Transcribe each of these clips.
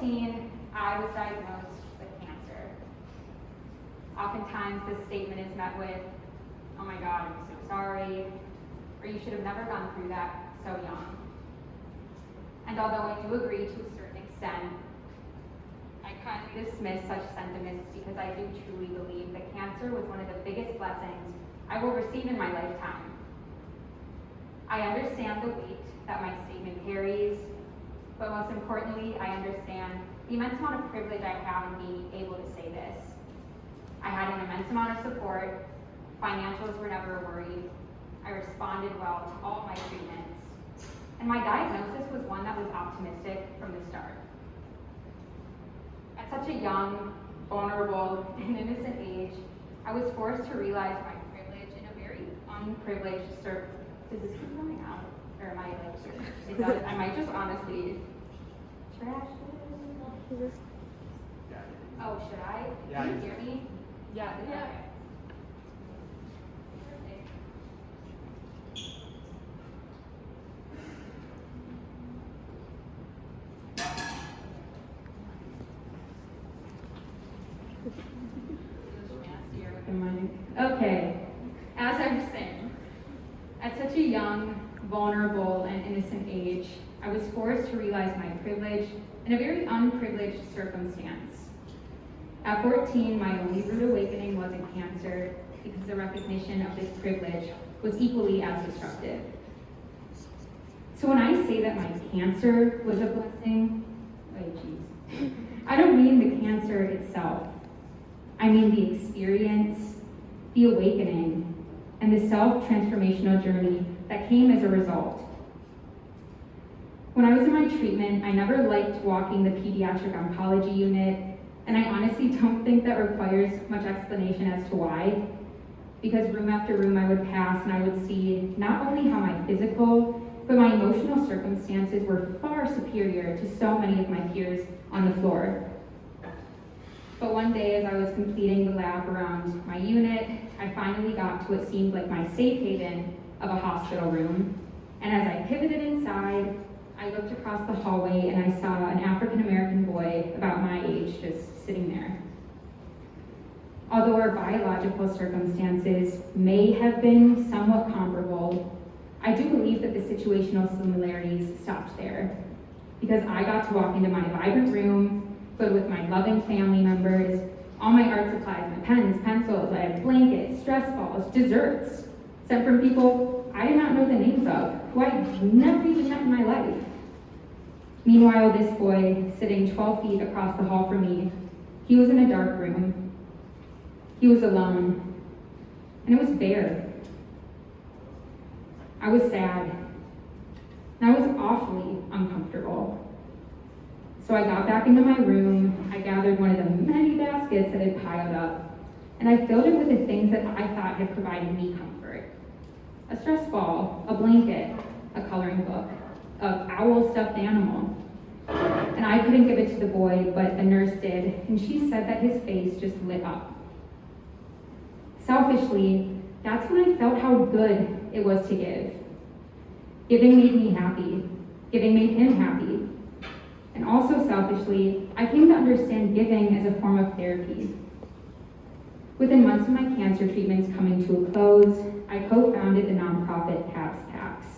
14, I was diagnosed with cancer. Oftentimes, this statement is met with, "Oh my God, I'm so sorry," or "You should have never gone through that so young." And although I do agree to a certain extent, I kindly dismiss such sentiments because I do truly believe that cancer was one of the biggest blessings I will receive in my lifetime. I understand the weight that my statement carries, but most importantly, I understand the immense amount of privilege I have in being able to say this. I had an immense amount of support. Financials were never a worry. I responded well to all my treatments. And my diagnosis was one that was optimistic from the start. At such a young, vulnerable, and innocent age, I was forced to realize my privilege in a very unprivileged circle. Does this keep going out? Or am I it does? I might just honestly trash this. Oh, should I? Yeah. Can you hear me? Yeah. Okay. Okay, as I was saying, at such a young, vulnerable, and innocent age, I was forced to realize my privilege in a very unprivileged circumstance. At 14, my only rude awakening wasn't cancer, because the recognition of this privilege was equally as destructive. So when I say that my cancer was a blessing, I don't mean the cancer itself. I mean the experience, the awakening, and the self-transformational journey that came as a result. When I was in my treatment, I never liked walking the pediatric oncology unit, and I honestly don't think that requires much explanation as to why, because room after room I would pass and I would see not only how my physical, but my emotional circumstances were far superior to so many of my peers on the floor. But one day, as I was completing the lab around my unit, I finally got to what seemed like my safe haven of a hospital room. And as I pivoted inside, I looked across the hallway and I saw an African-American boy about my age just sitting there. Although our biological circumstances may have been somewhat comparable, I do believe that the situational similarities stopped there, because I got to walk into my vibrant room filled with my loving family members, all my art supplies, my pens, pencils, I had blankets, stress balls, desserts, sent from people I did not know the names of, who I'd never even met in my life. Meanwhile, this boy, sitting 12 feet across the hall from me, he was in a dark room. He was alone, and it was bare. I was sad, and I was awfully uncomfortable. So I got back into my room, I gathered one of the many baskets that had piled up, and I filled it with the things that I thought had provided me comfort. A stress ball, a blanket, a coloring book, an owl stuffed animal. And I couldn't give it to the boy, but the nurse did, and she said that his face just lit up. Selfishly, that's when I felt how good it was to give. Giving made me happy. Giving made him happy. And also selfishly, I came to understand giving as a form of therapy. Within months of my cancer treatments coming to a close, I co-founded the nonprofit Packs,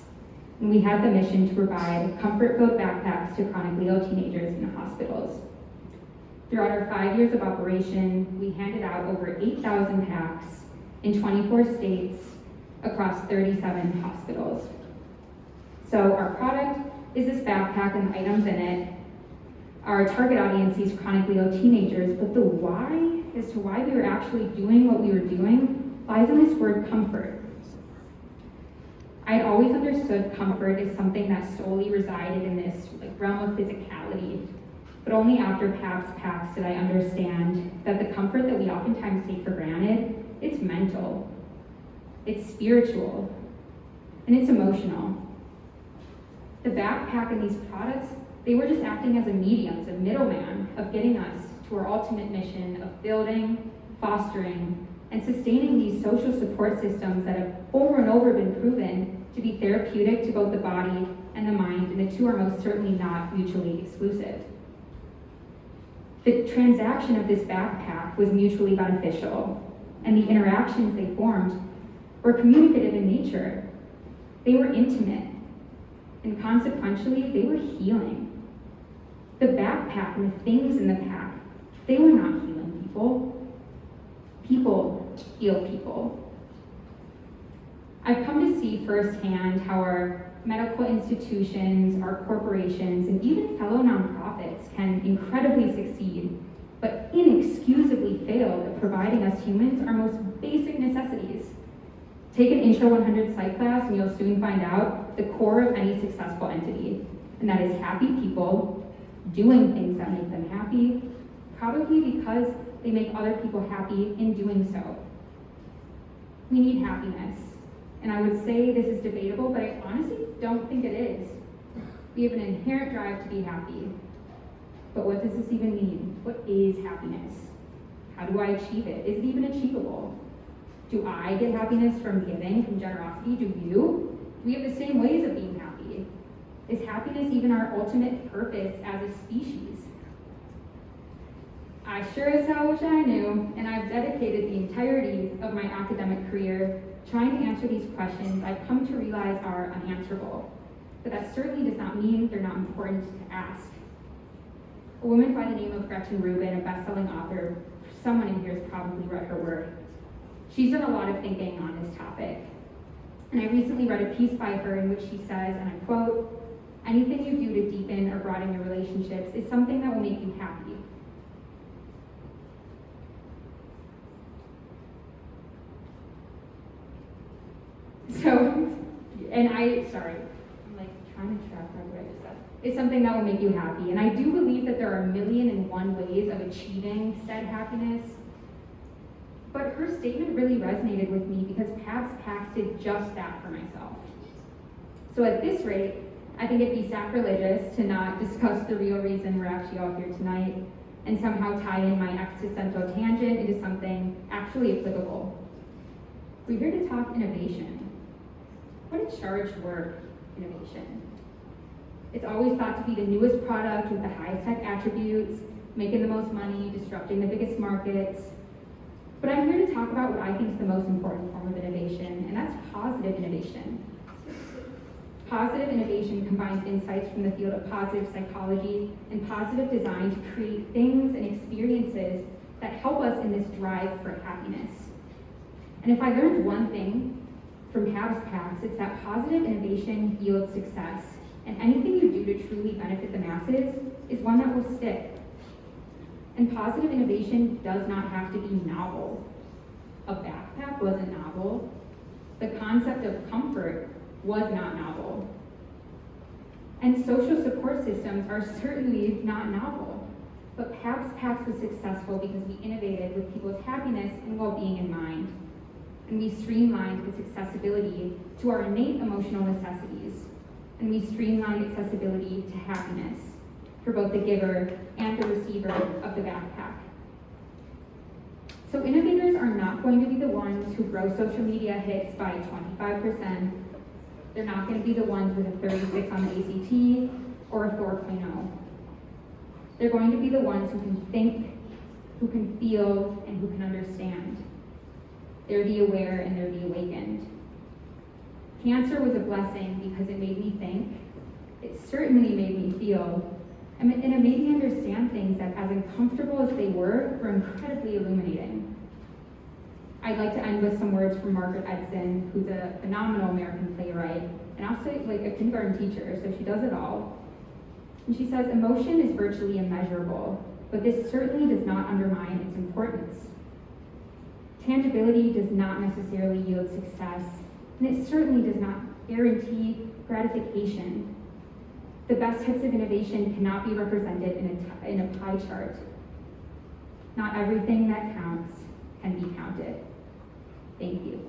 and we had the mission to provide comfort-filled backpacks to chronically ill teenagers in hospitals. Throughout our 5 years of operation, we handed out over 8,000 packs in 24 states across 37 hospitals. So our product is this backpack and the items in it. Our target audience is chronically ill teenagers, but the why as to why we were actually doing what we were doing lies in this word comfort. I had always understood comfort as something that solely resided in this realm of physicality, but only after Packs did I understand that the comfort that we oftentimes take for granted, it's mental, it's spiritual, and it's emotional. The backpack and these products, they were just acting as a medium, as a middleman of getting us to our ultimate mission of building, fostering, and sustaining these social support systems that have over and over been proven to be therapeutic to both the body and the mind, and the two are most certainly not mutually exclusive. The transaction of this backpack was mutually beneficial, and the interactions they formed were communicative in nature. They were intimate, and consequentially, they were healing. The backpack and the things in the pack, they were not healing people. People heal people. I've come to see firsthand how our medical institutions, our corporations, and even fellow nonprofits can incredibly succeed, but inexcusably fail at providing us humans our most basic necessities. Take an Intro 100 psych class and you'll soon find out the core of any successful entity, and that is happy people doing things that make them happy, probably because they make other people happy in doing so. We need happiness. And I would say this is debatable, but I honestly don't think it is. We have an inherent drive to be happy. But what does this even mean? What is happiness? How do I achieve it? Is it even achievable? Do I get happiness from giving, from generosity? Do you? Do we have the same ways of being happy? Is happiness even our ultimate purpose as a species? I sure as hell wish I knew, and I've dedicated the entirety of my academic career trying to answer these questions I've come to realize are unanswerable. But that certainly does not mean they're not important to ask. A woman by the name of Gretchen Rubin, a best-selling author, someone in here has probably read her work. She's done a lot of thinking on this topic. And I recently read a piece by her in which she says, and I quote, "Anything you do to deepen or broaden your relationships is something that will make you happy." So, and I'm like trying to track what I just said. It's something that will make you happy. And I do believe that there are 1,000,001 ways of achieving said happiness. But her statement really resonated with me because Pabst Packs did just that for myself. So at this rate, I think it'd be sacrilegious to not discuss the real reason we're actually all here tonight and somehow tie in my existential tangent into something actually applicable. We're here to talk innovation. What a charged word, innovation. It's always thought to be the newest product with the highest tech attributes, making the most money, disrupting the biggest markets. But I'm here to talk about what I think is the most important form of innovation, and that's positive innovation. Positive innovation combines insights from the field of positive psychology and positive design to create things and experiences that help us in this drive for happiness. And if I learned one thing from Pabst Packs, it's that positive innovation yields success, and anything you do to truly benefit the masses is one that will stick. And positive innovation does not have to be novel. A backpack wasn't novel. The concept of comfort was not novel. And social support systems are certainly not novel. But Pabst Packs was successful because we innovated with people's happiness and well-being in mind. And we streamlined its accessibility to our innate emotional necessities. And we streamlined accessibility to happiness for both the giver and the receiver of the backpack. So innovators are not going to be the ones who grow social media hits by 25%. They're not going to be the ones with a 36 on the ACT or a 4.0. They're going to be the ones who can think, who can feel, and who can understand. They're the aware and they're the awakened. Cancer was a blessing because it made me think. It certainly made me feel. And it made me understand things that, as uncomfortable as they were incredibly illuminating. I'd like to end with some words from Margaret Edson, who's a phenomenal American playwright, and also like a kindergarten teacher, so she does it all. And she says, "Emotion is virtually immeasurable, but this certainly does not undermine its importance. Tangibility does not necessarily yield success, and it certainly does not guarantee gratification. The best types of innovation cannot be represented in a pie chart. Not everything that counts can be counted." Thank you.